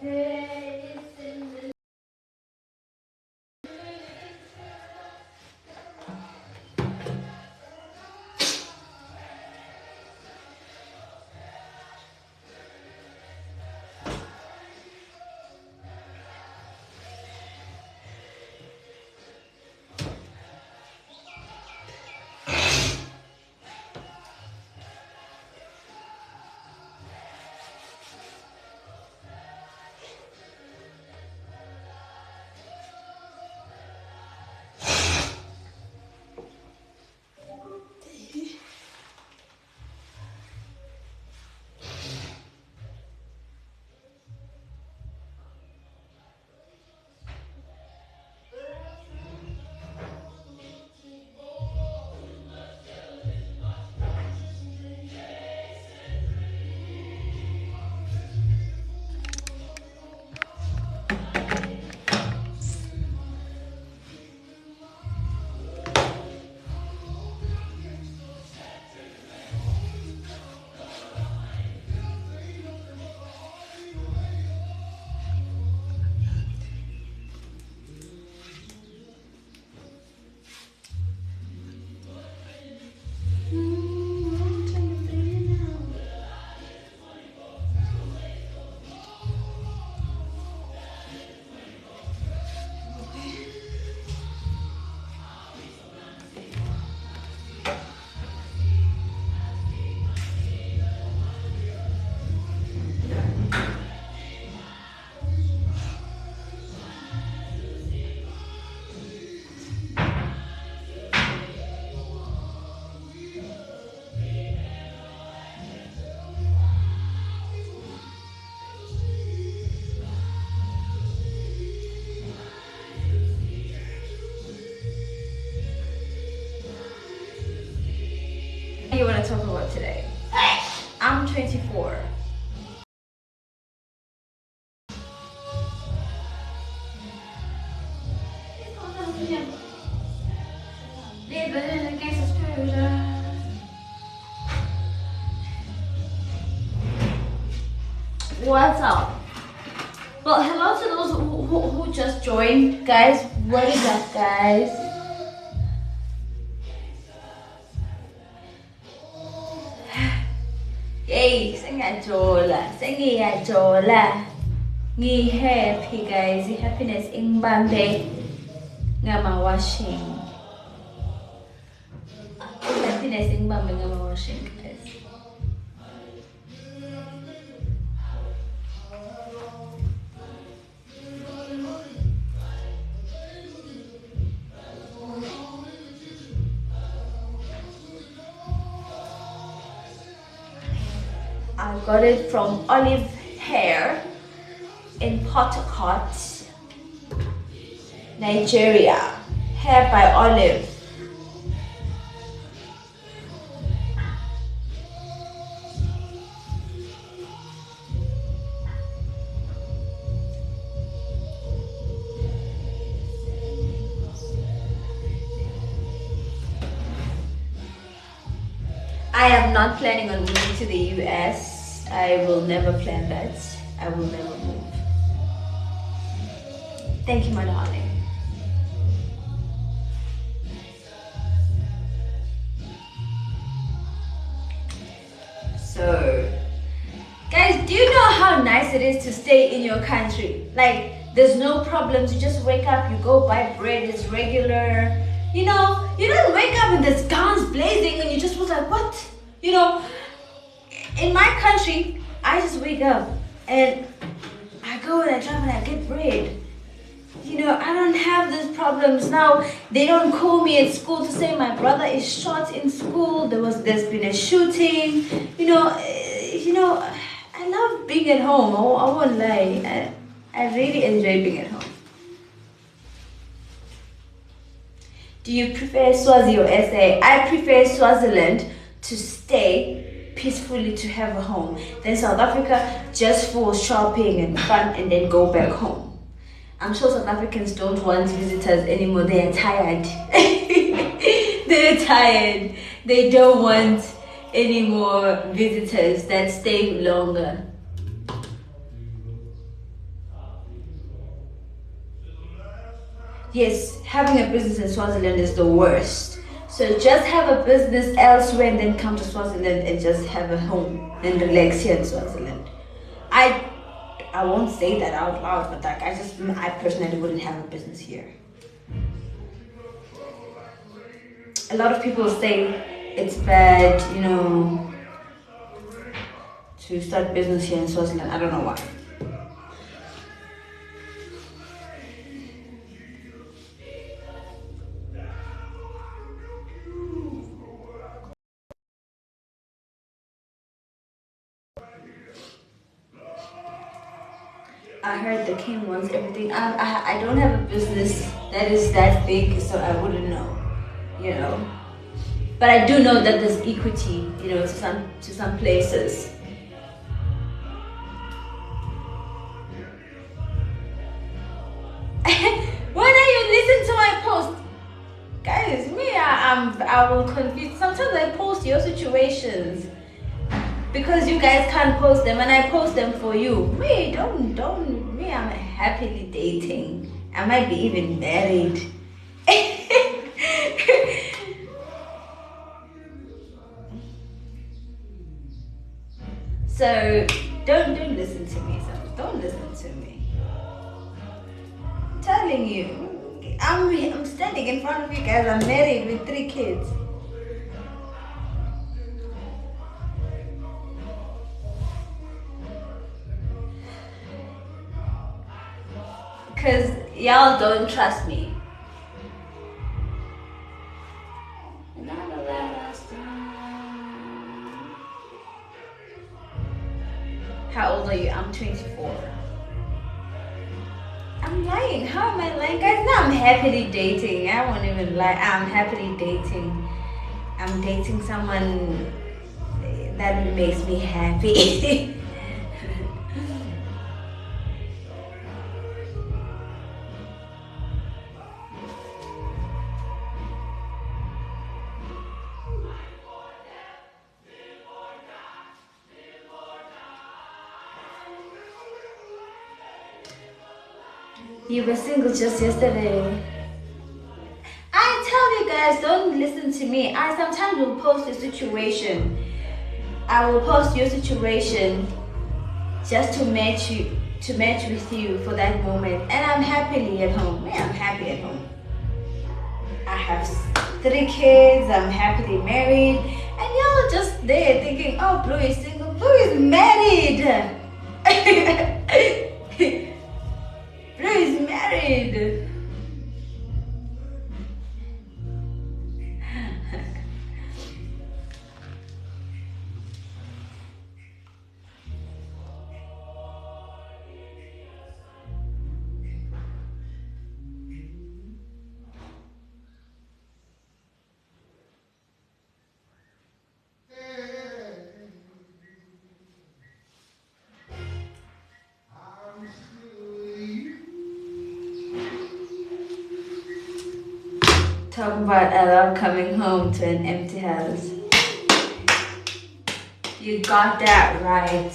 You want to talk about today? I'm 24. What's up? Well, hello to those who just joined, guys. What is up, guys? Yay, sengiyajola. Ngi-happy, guys. Happiness ingbambe ngama washing. Happiness ingbambe ngama washing, guys. I got it from Olive Hair in Port Harcourt, Nigeria. Hair by Olive. I am not planning on moving to the US. I will never plan that. I will never move. Thank you, my darling. So, guys, do you know how nice it is to stay in your country? Like, there's no problems. You just wake up, you go buy bread, it's regular. You know, you don't wake up and there's guns blazing and you just was like, what? You know, in my country, I just wake up and I go and I drive and I get bread. You know, I don't have these problems now. They don't call me at school to say my brother is shot in school. There's been a shooting. You know, I love being at home. I won't lie. I really enjoy being at home. Do you prefer Swazi or SA? I prefer Swaziland to stay peacefully, to have a home. Then South Africa just for shopping and fun and then go back home. I'm sure South Africans don't want visitors anymore. They are tired. They're tired. They don't want any more visitors that stay longer. Yes, having a business in Swaziland is the worst. So just have a business elsewhere and then come to Swaziland and just have a home and relax here in Swaziland. I I won't say that out loud, but like I personally wouldn't have a business here. A lot of people say it's bad, to start business here in Swaziland. I don't know why. I heard the king wants everything. I don't have a business that is that big, so I wouldn't know, you know. But I do know that there's equity, to some places. Why don't you listen to my post? Guys, I will confuse. Sometimes I post your situations because you guys can't post them and I post them for you. I'm happily dating. I might be even married. So don't listen to me. So don't listen to me. I'm telling you, I'm standing in front of you guys. I'm married with 3 kids. Because y'all don't trust me. How old are you? I'm 24. I'm lying. How am I lying? Guys, now I'm happily dating. I won't even lie. I'm happily dating. I'm dating someone that makes me happy. You were single just yesterday. I tell you guys, don't listen to me. I sometimes will post a situation. I will post your situation just to match with you for that moment. And I'm happily at home. Yeah, I'm happy at home. I have 3 kids, I'm happily married, and y'all just there thinking, oh, Blue is single, Blue is married. Blue is married. Talking about I love coming home to an empty house. You got that right.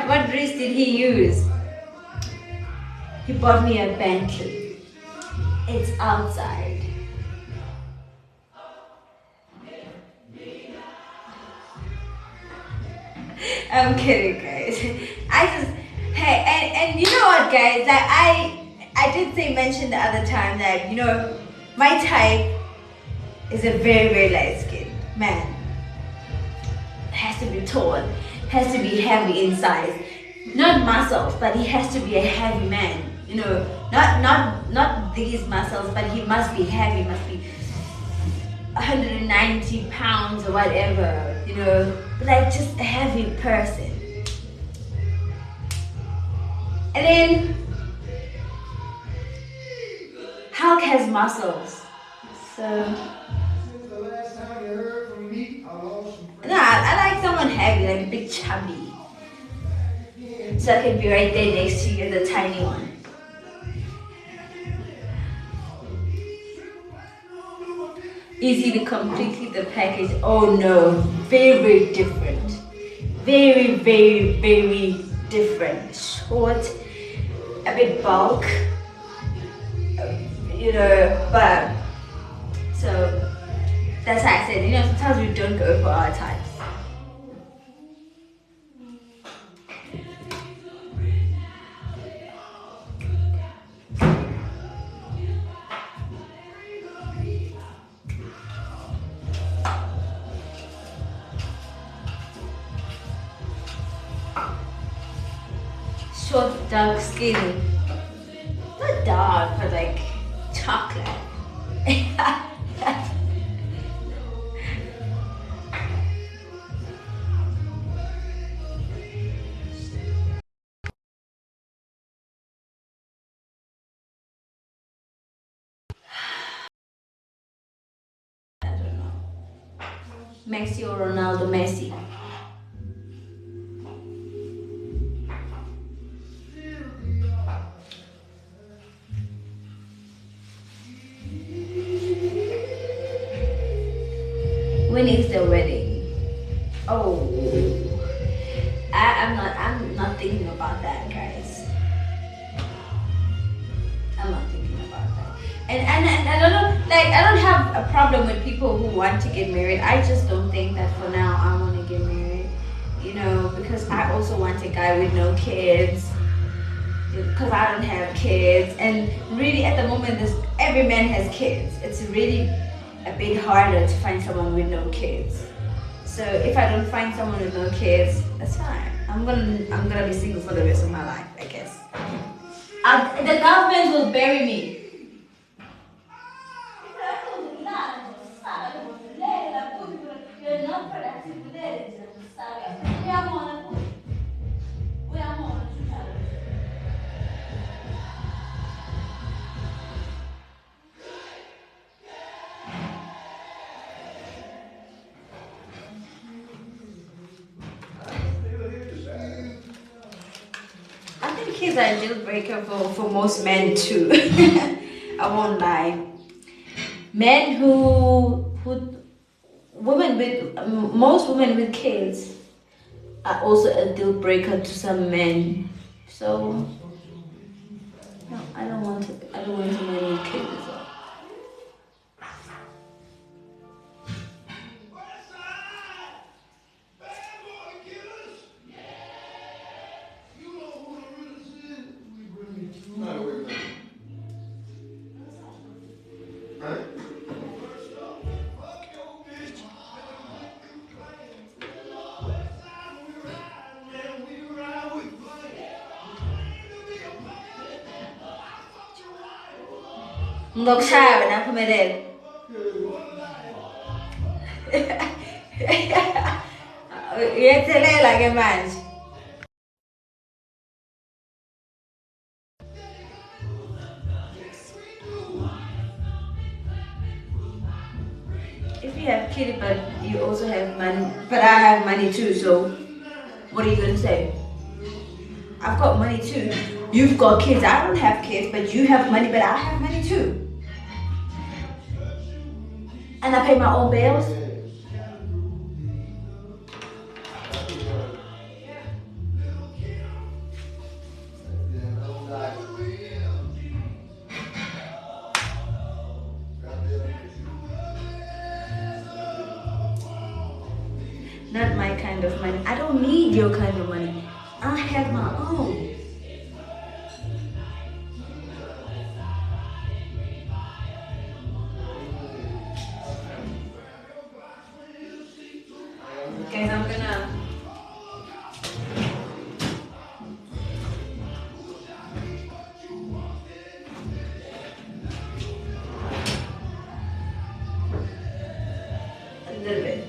What dress did he use? He bought me a Bentley. It's outside. I'm kidding, guys. And you know what, guys? Like I did mention the other time that my type is a very very light skinned man. Has to be tall. has to be heavy in size. Not muscles, but he has to be a heavy man. You know, not these muscles, but he must be heavy, must be 190 pounds or whatever, you know, like just a heavy person. And then Hulk has muscles. So no, I like someone heavy, like a big chubby. So I can be right there next to you, the tiny one. Easy to complete the package. Oh no, very different. Very different. Short, a bit bulk, you know, but so that's how I said, you know, sometimes we don't go for our types. Short, dark skin. Not dark, but like chocolate. Messi or Ronaldo? Messi. When is the wedding? Oh, I'm not thinking about that, guys. I'm not thinking about that. And I don't know, like I don't have a problem with people who want to get married. I just don't think that for now I want to get married. You know, because I also want a guy with no kids. Because I don't have kids, and really at the moment, every man has kids. It's really a bit harder to find someone with no kids. So if I don't find someone with no kids, that's fine. I'm gonna be single for the rest of my life, I guess. The government will bury me. I think kids are a deal breaker for most men too. I won't lie. Men most women with kids are also a deal breaker to some men. So no, I don't want a man with kids as well. Ngokushaya wena Phumelele. Uyethelela ke manje. If you have kids but you also have money, but I have money too, so what are you gonna say? I've got money too. You've got kids. I don't have kids, but you have money, but I have money too. And I pay my own bills. Not my kind of money. I don't need your kind of money. I have my own. Guys, little bit.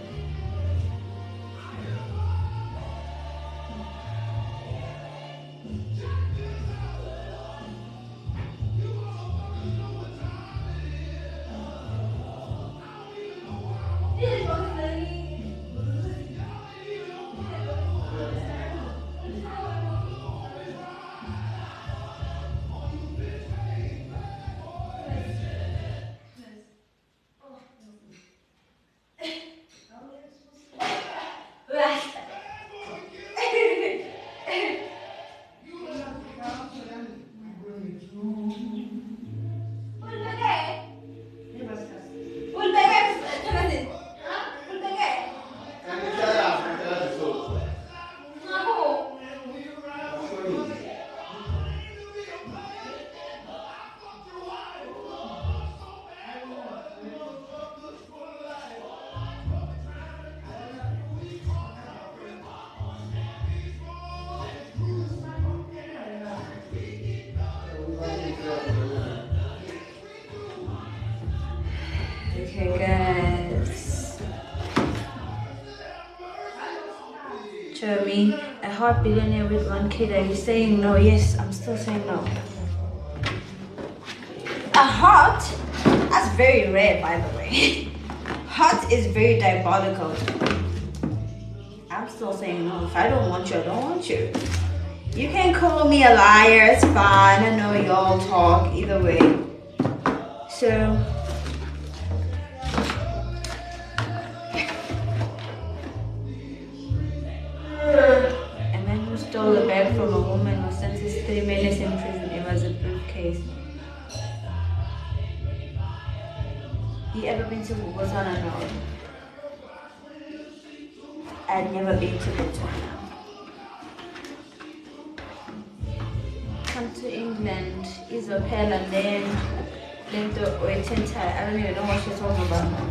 Okay, guys. Jeremy, a heart billionaire with 1K. Are you saying no? Yes, I'm still saying no. A heart? That's very rare, by the way. Heart is very diabolical. I'm still saying no. If I don't want you, I don't want you. You can call me a liar, it's fine. I know y'all talk either way. So, a man who stole a bag from a woman was sentenced 3 minutes in prison. It was a briefcase. You ever been to Botswana? No. I've never been to Botswana. Come to England, Isabel, and then to Oitenta. I don't even know what she's talking about now.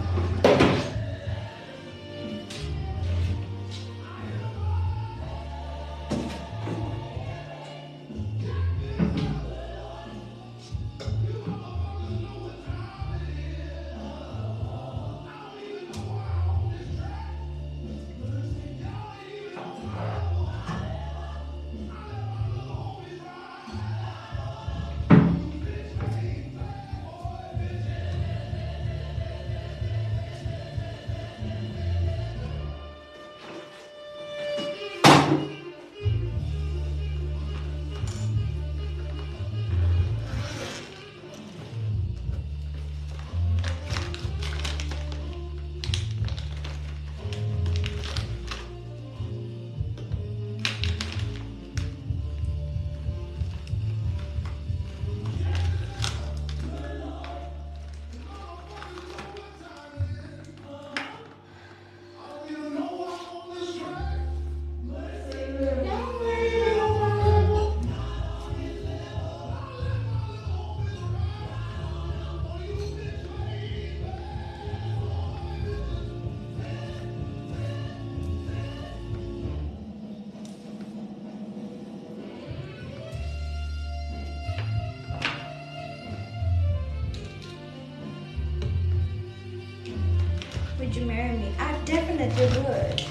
Would you marry me? I definitely would.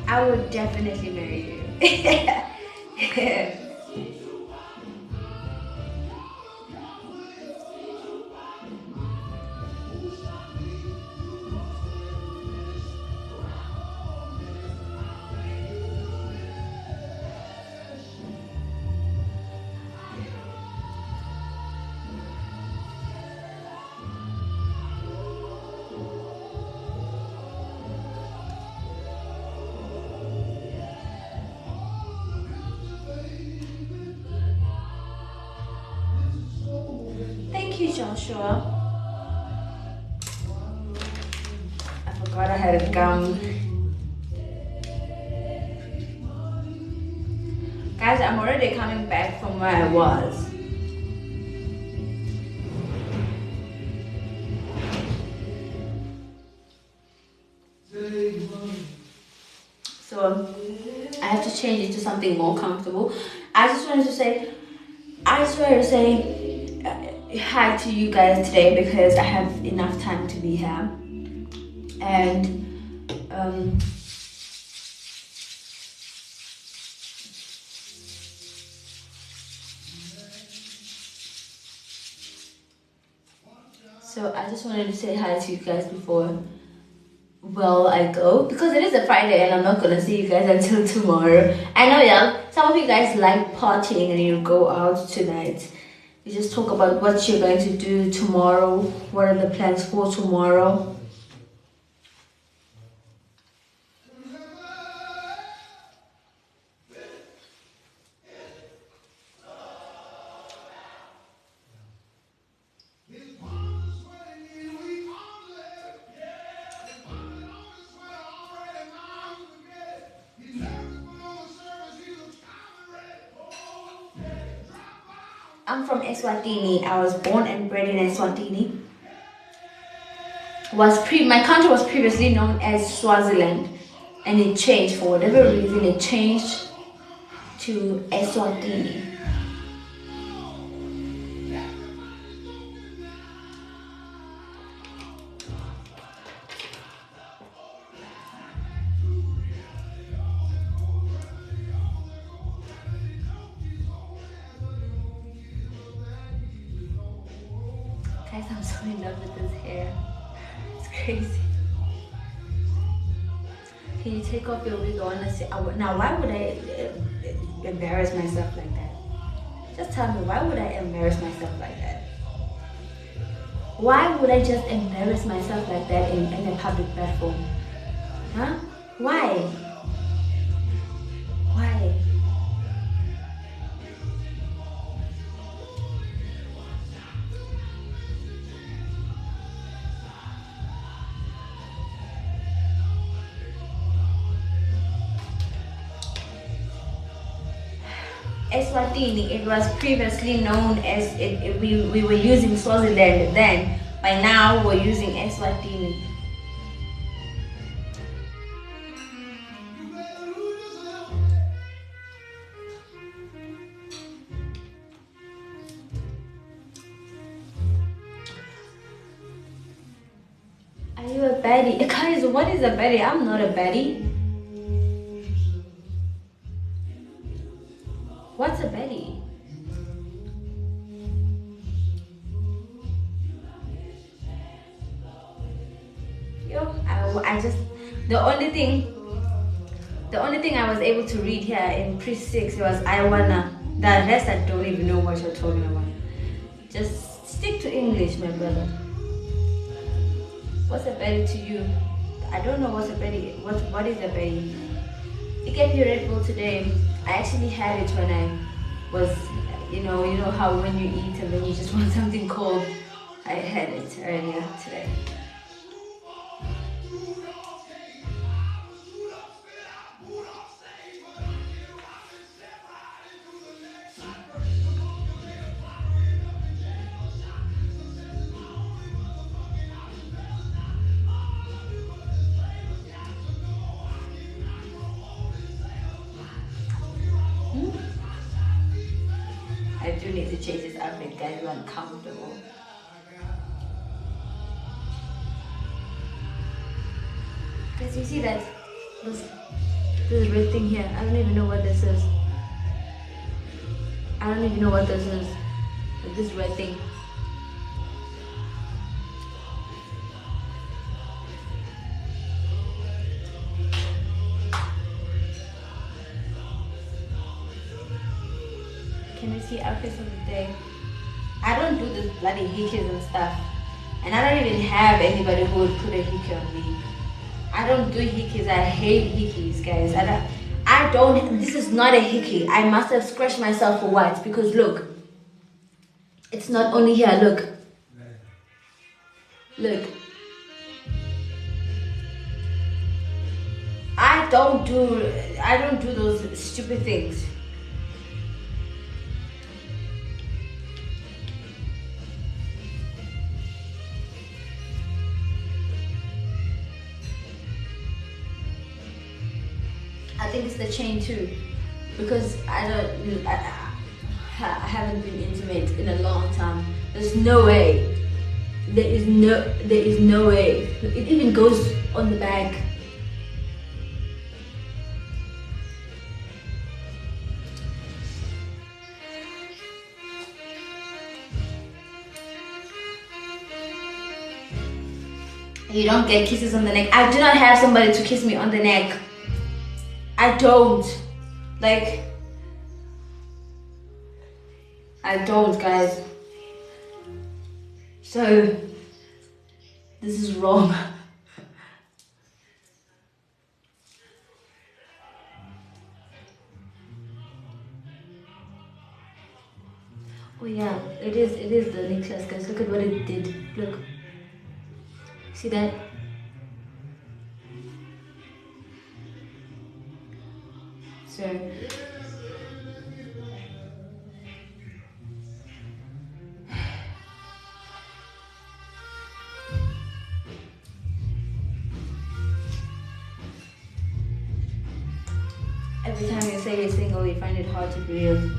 I would definitely marry you. Thank you, Joshua. I forgot I had a gum. Guys, I'm already coming back from where I was. So I have to change it to something more comfortable. I just wanted to say, I swear to say, hi to you guys today because I have enough time to be here. And so I just wanted to say hi to you guys before I go, because it is a Friday and I'm not gonna see you guys until tomorrow. I know, y'all, some of you guys like partying and you go out tonight. You just talk about what you're going to do tomorrow, what are the plans for tomorrow. I'm from Eswatini. I was born and bred in Eswatini. My country was previously known as Swaziland, and it changed for whatever reason. It changed to Eswatini. Guys, I'm so in love with this hair. It's crazy. Can you take off your wig? Honestly, now why would I embarrass myself like that? Just tell me, why would I embarrass myself like that? Why would I just embarrass myself like that in a public platform? Huh? Why? Why? Eswatini, it was previously known as, we were using Swaziland then. By now, we're using Eswatini. Are you a baddie? Guys, what is a baddie? I'm not a baddie. What's a baddie? Yo, I just, the only thing I was able to read here in pre-6 was I wanna. The rest I don't even know what you're talking about. Just stick to English, my brother. What's a baddie to you? I don't know what's a baddie. What is a baddie? You gave me Red Bull today. I actually had it when I was, you know how when you eat and then you just want something cold. I had it earlier today. I do need to change this outfit, guys. It's uncomfortable. Guys, you see that? This red thing here. I don't even know what this is. I don't even know what this is. But this red thing. Can you see outfits of the day? I don't do this bloody hikis and stuff. And I don't even have anybody who would put a hiki on me. I don't do hikis. I hate hikis, guys. I don't, this is not a hiki. I must have scratched myself for what? Because look, it's not only here, look. Look. I don't do those stupid things. I think it's the chain too, because I haven't been intimate in a long time. There's no way. There is no way. It even goes on the bag. You don't get kisses on the neck. I do not have somebody to kiss me on the neck. I don't. Like, I don't, guys. So, this is wrong. Oh yeah, it is the necklace, guys. Look at what it did. Look. See that? So every time you say you're single, you find it hard to believe.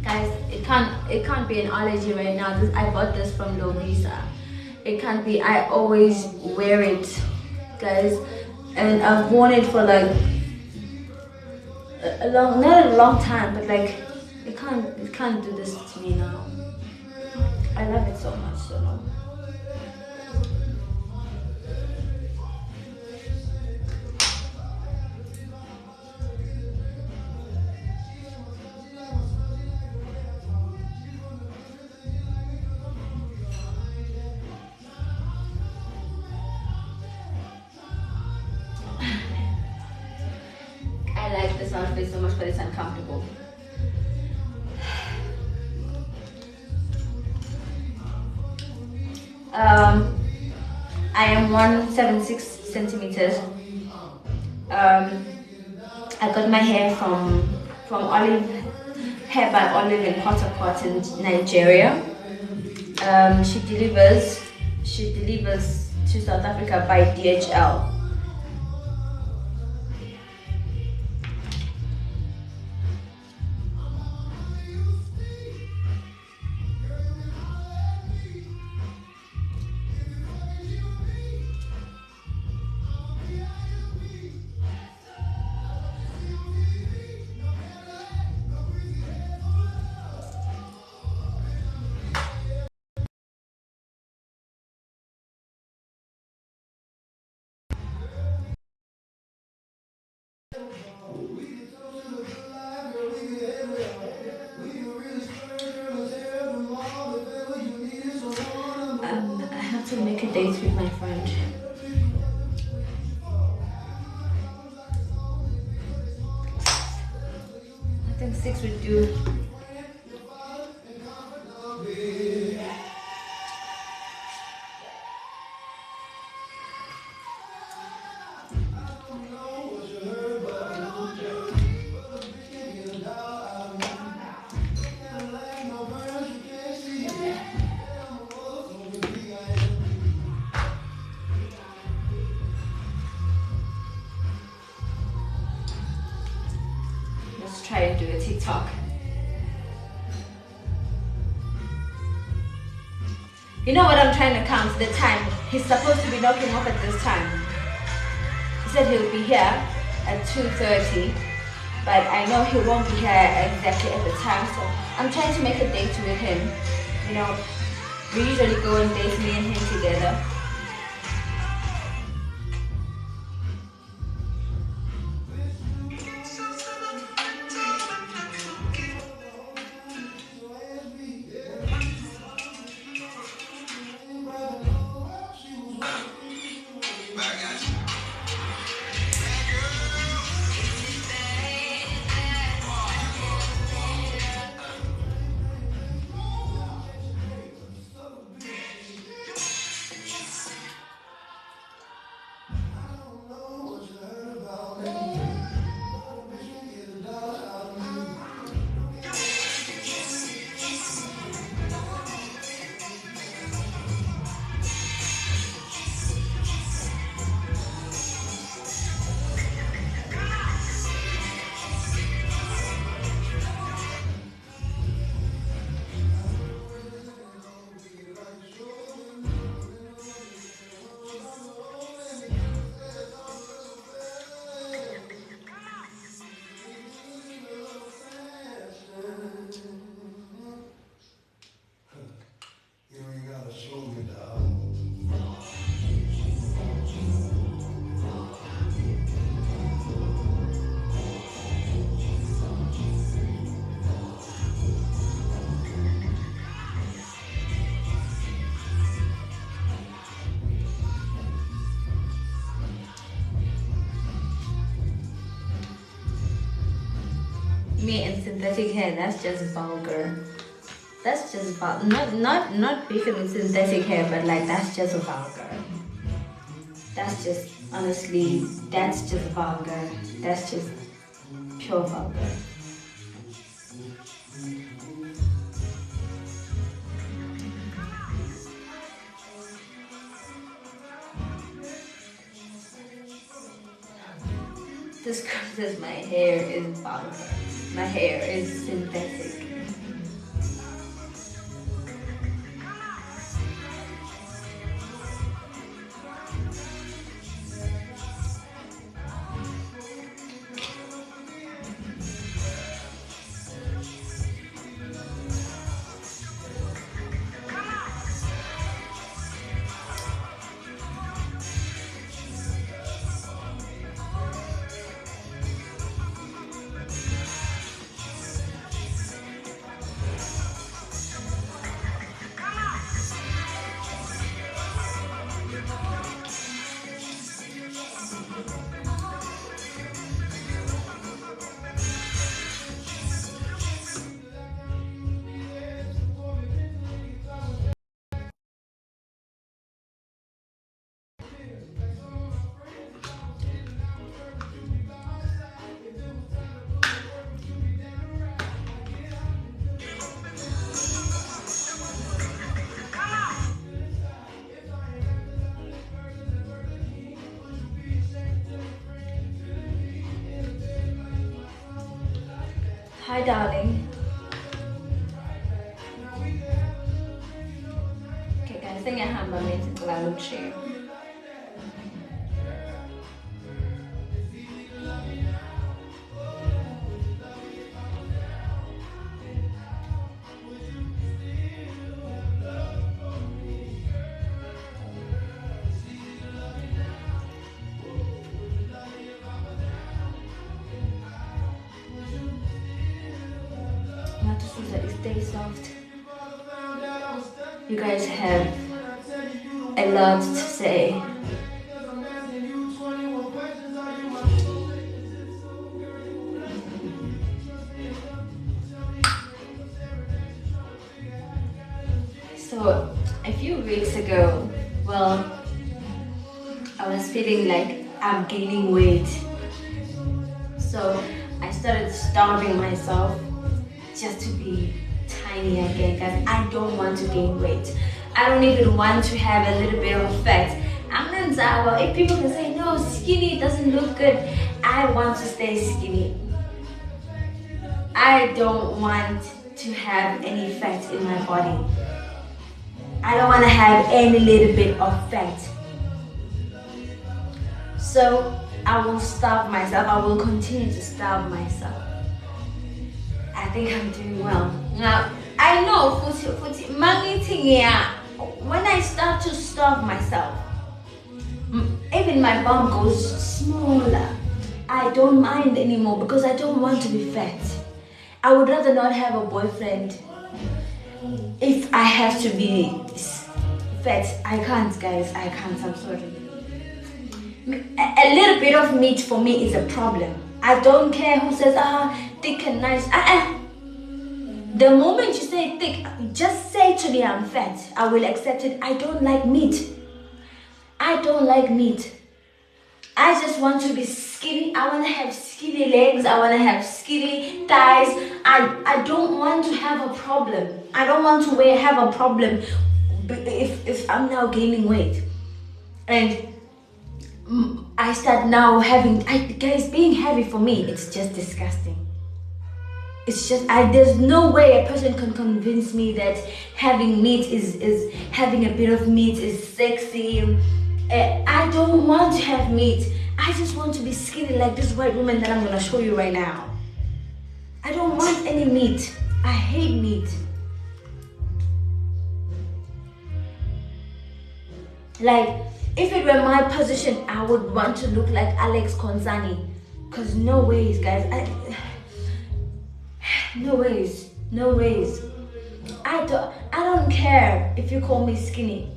Guys, it can't be an allergy right now. I bought this from Lovisa. It can't be. I always wear it, guys, and I've worn it for like a long, not a long time, but like it can't do this to me now. I love it so much, so much. I like this outfit so much, but it's uncomfortable. I am 176 centimeters. I got my hair from Olive Hair by Olive in Port Harcourt in Nigeria. She delivers to South Africa by DHL. I have to make a date with my friend. I think 6 would do. Let's try and do a TikTok. You know what, I'm trying to count the time. He's supposed to be knocking off at this time. He said he'll be here at 2:30, but I know he won't be here exactly at the time, so I'm trying to make a date with him. You know, we usually go on dates, me and him together. Me and synthetic hair, that's just vulgar. That's just not beefing with synthetic hair, but like that's just vulgar. That's just honestly, that's just vulgar. That's just pure vulgar. This girl says my hair is vulgar. My hair is synthetic. Hi, darling. Okay, guys, think I have a minute to loud share. Stay soft. You guys have a lot to say. So a few weeks ago, well, I was feeling like I'm gaining weight. So I started starving myself just to be tiny again, because I don't want to gain weight. I don't even want to have a little bit of fat. I'm not well, if people can say no, skinny doesn't look good, I want to stay skinny. I don't want to have any fat in my body. I don't want to have any little bit of fat. So I will starve myself. I will continue to starve myself. I think I'm doing well. Now, I know when I start to starve myself, even my bum goes smaller. I don't mind anymore because I don't want to be fat. I would rather not have a boyfriend if I have to be fat. I can't, guys. I can't. I'm sorry. A little bit of meat for me is a problem. I don't care who says, thick and nice. The moment you say thick, just say to me I'm fat. I will accept it. I don't like meat. I don't like meat. I just want to be skinny. I want to have skinny legs. I want to have skinny thighs. I don't want to have a problem. I don't want to have a problem if I'm now gaining weight. And I start now guys, being heavy for me, it's just disgusting. It's just, there's no way a person can convince me that having meat is having a bit of meat is sexy. I don't want to have meat. I just want to be skinny like this white woman that I'm gonna show you right now. I don't want any meat. I hate meat. Like, if it were my position, I would want to look like Alex Konsani. Cause no ways, guys. No ways. I don't care if you call me skinny.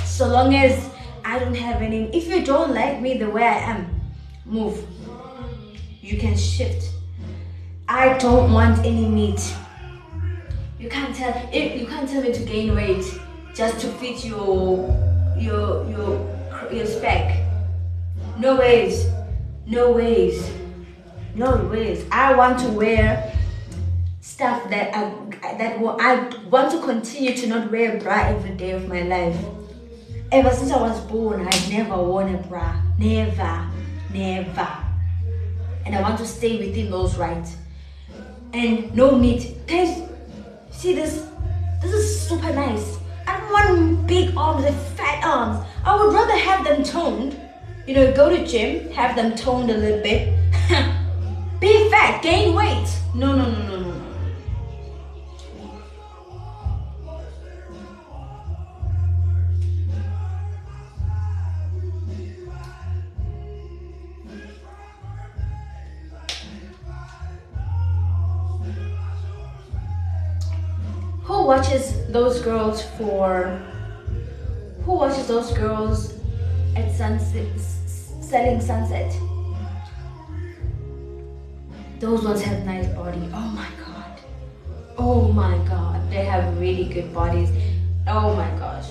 So long as I don't have any. If you don't like me the way I am, move. You can shift. I don't want any meat. You can't tell me to gain weight just to fit your spec. No ways. No ways. No ways. I want to wear stuff I want to continue to not wear a bra every day of my life. Ever since I was born, I've never worn a bra. Never. Never. And I want to stay within those rights. And no meat. Guys, see this? This is super nice. I don't want big arms and fat arms. I would rather have them toned. Go to gym, have them toned a little bit. Be fat, gain weight. No, no, no, no, no, no. Who watches those girls at sunset, selling sunset? Those ones have nice body. Oh my god. Oh my god. They have really good bodies. Oh my gosh.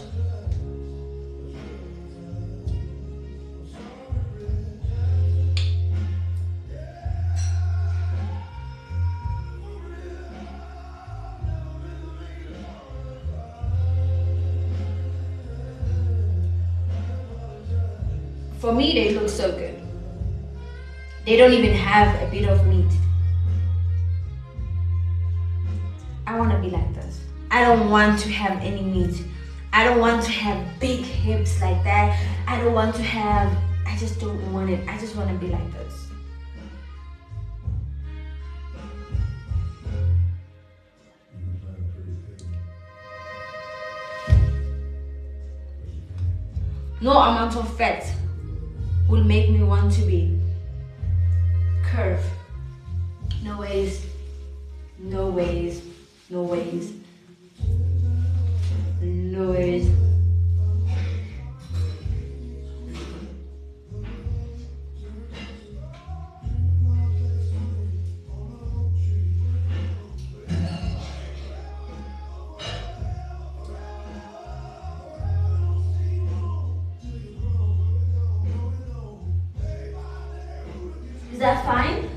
For me, they look so good. They don't even have a bit of meat. I want to be like this. I don't want to have any meat. I don't want to have big hips like that. I just don't want it. I just want to be like this. No amount of fat will make me want to be curved. No ways. No ways. No ways. No ways. Is that fine?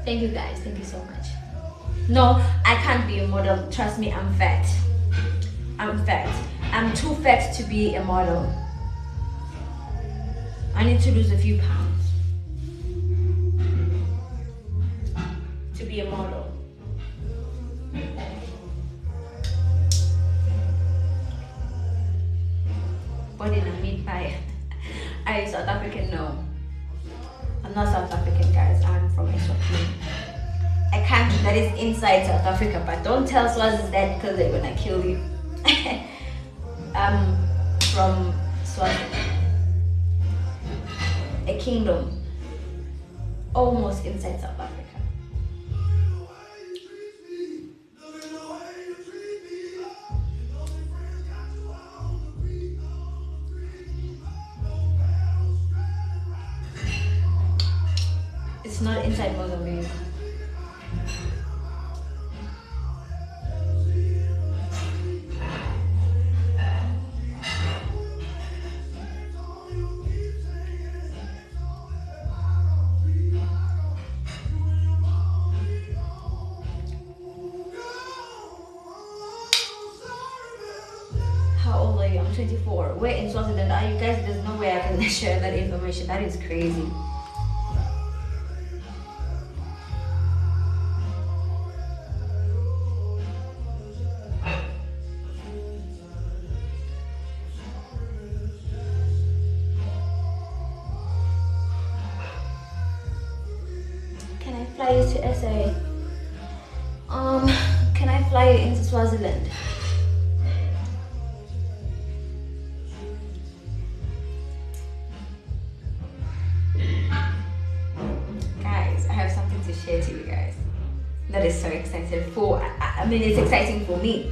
Thank you guys, thank you so much. No, I can't be a model. Trust me, I'm fat. I'm fat. I'm too fat to be a model. I need to lose a few pounds to be a model. What did I mean by are you South African? No. I'm not South African, guys. I'm from Eswatini. A country that is inside South Africa, but don't tell Swazis that because they're gonna kill you. I'm from Swaziland, a kingdom almost inside South Africa. It's not inside Mozambique. How old are you? I'm 24. Where in Swaziland are you guys? There's no way I can share that information. That is crazy. Can I fly you to SA? Can I fly you into Swaziland? Guys, I have share to you guys. That is so exciting for, I mean, it's exciting for me.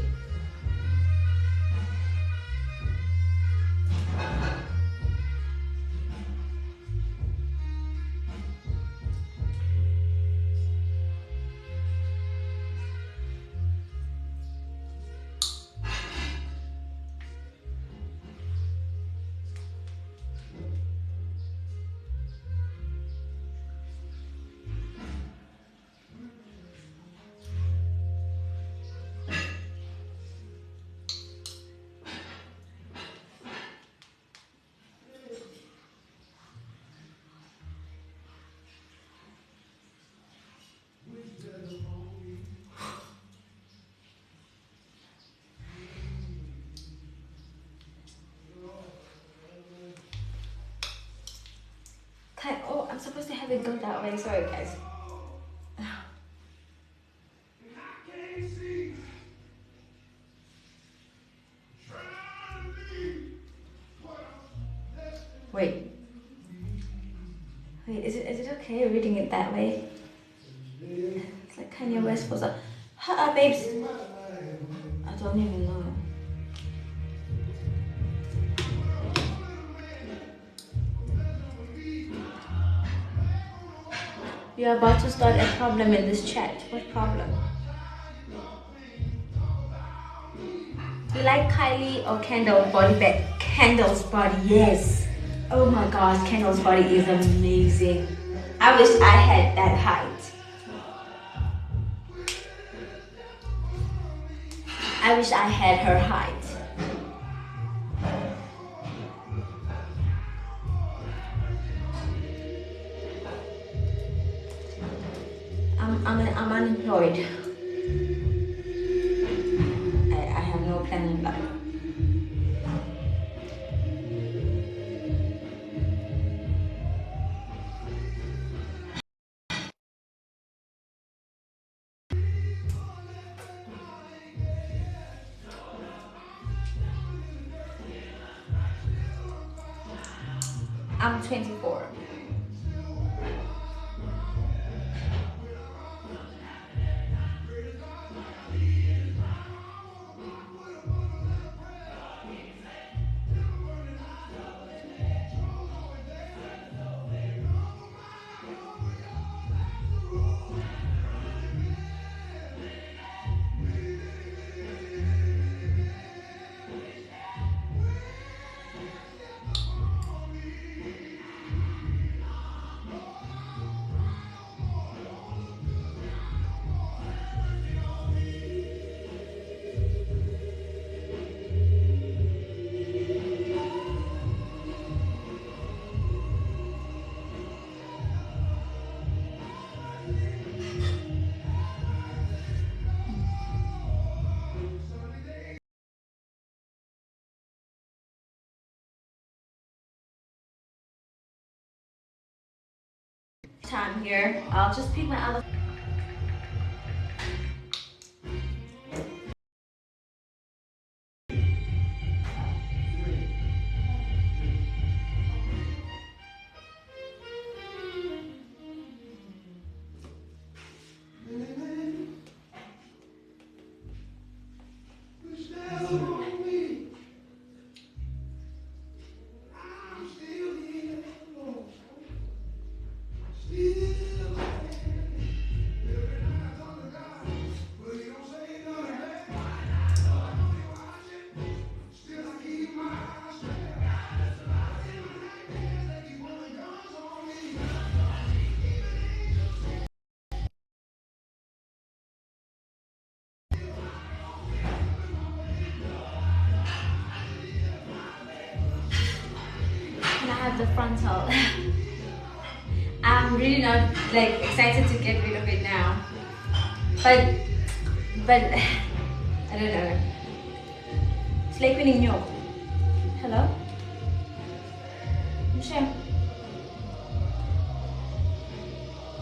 Oh, I'm supposed to have it go that way. Sorry, guys. Wait. Wait, is it okay reading it that way? It's like Kanye West was a babes. I don't even know. You're about to start a problem in this chat. What problem? You like Kylie or Kendall's body back? Kendall's body, yes. Oh my gosh, Kendall's body is amazing. I wish I had that height. I wish I had her height. I'm unemployed. I have no plan in life. I'm 24. Time here. I'll just pick my other. Can I have the frontal? I'm really not like excited to get rid of it now, but I don't know. It's like winning milk. Hello? Michelle?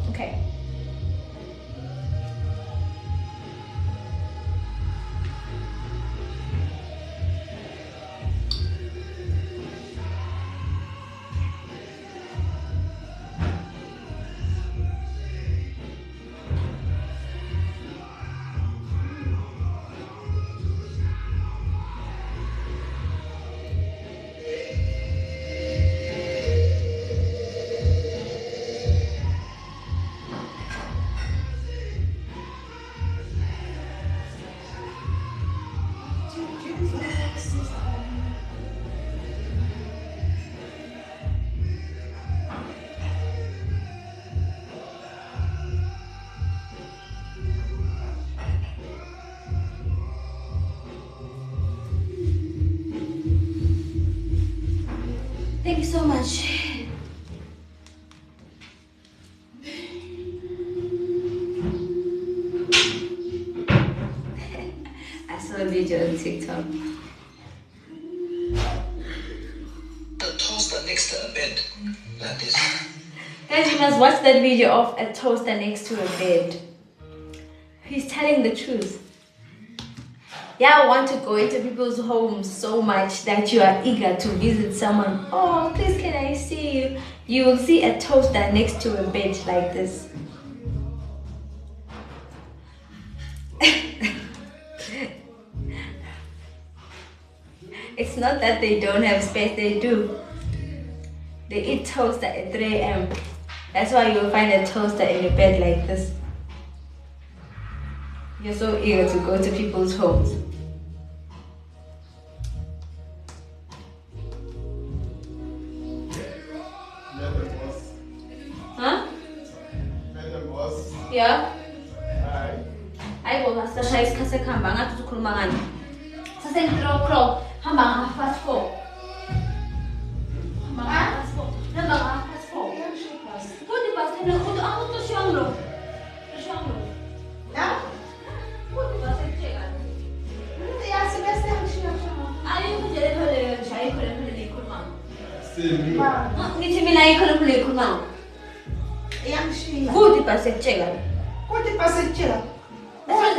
Okay. so much. I saw a video on TikTok. The toaster next to a bed, like this. Guys, you must watch that video of a toaster next to a bed. He's telling the truth. Yeah, I want to go into people's homes so much that you are eager to visit someone. Oh, please can I see you? You will see a toaster next to a bed like this. It's not that they don't have space, they do. They eat toaster at 3 a.m. That's why you will find a toaster in your bed like this. You're so eager to go to people's homes. Huh? Yeah? Ay, well, basta siya is kasi kamba nga tutukulmangan. Sa sentro kro, hambang half-past 4. Hambang half-past 4. Hambang half-past 4. Pwede ba? Kung ako to siyang lo. To siyang lo. Ja? Pwede ba? Sa check-an. Ja, Silvester habe ich schon mal. Ayaw ko dyan pala siya. Ayaw ko lang pala ikulmang. Sim. Ngiti minay ko lang pala ikulmang. Yang shi. Pwede ba? Sa check-an. Pwede pa sa tira.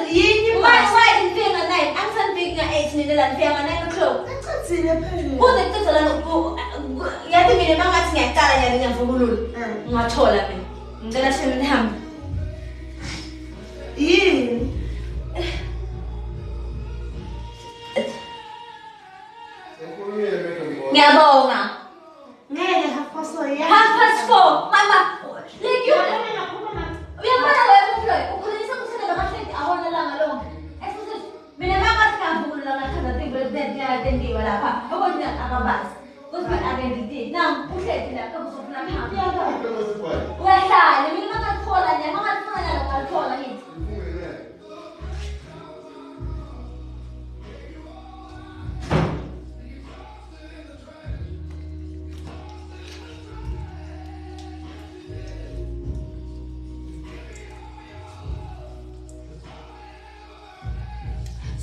Yini ba? Why din nga nine? Ang san big nga 8 ni nila nga nine o'clock. Nacatsile phezulu. Pwede ka sa lang yathi mina mangathi ngiyaqala nyani ngiyavubulula. Ngathola mina. Ngicela sheme nihambe. Yini? Ngiyabonga. Ngeke hafaso ya. 4:30. Mama, like you. Uyabona wena umfloy, ukhulisa kusena bakahleti awona langa lonke. Esithi mina mangathi ngiyavubulula ngakhanda tibule tendiwa lapha. Ukuthi akabazi. Kuthi akendidi. Nam uhleti lapha kuzofuna phamba. Uyahlala, mina mangathola nje, mangathola nalo ngathola ngithi.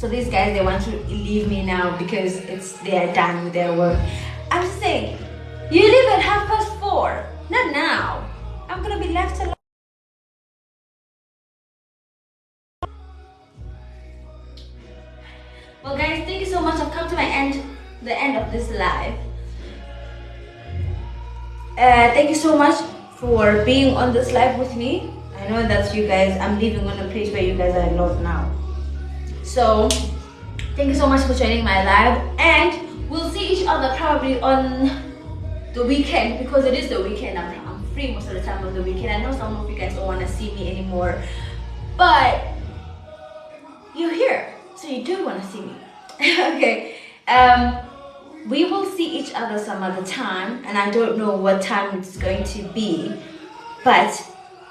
So these guys, they want to leave me now because they are done with their work. I'm just saying, you leave at 4:30. Not now. I'm gonna be left alone. Well guys, thank you so much. I've come to the end of this live. Thank you so much for being on this live with me. I know that's you guys. I'm leaving on a place where you guys are a lot now. So thank you so much for joining my live, and we'll see each other probably on the weekend because it is the weekend. I'm free most of the time on the weekend. I know some of you guys don't want to see me anymore, but you're here, so you do want to see me. Okay, we will see each other some other time, and I don't know what time it's going to be, but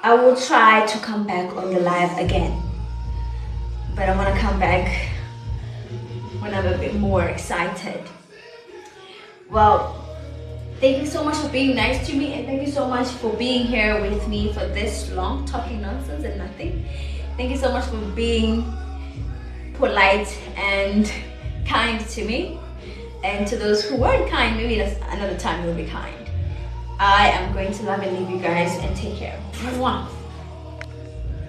I will try to come back on the live again. But I want to come back when I'm a bit more excited. Well, thank you so much for being nice to me, and thank you so much for being here with me for this long, talking nonsense and nothing. Thank you so much for being polite and kind to me. And to those who weren't kind, maybe that's another time you'll be kind. I am going to love and leave you guys, and take care. Mwah.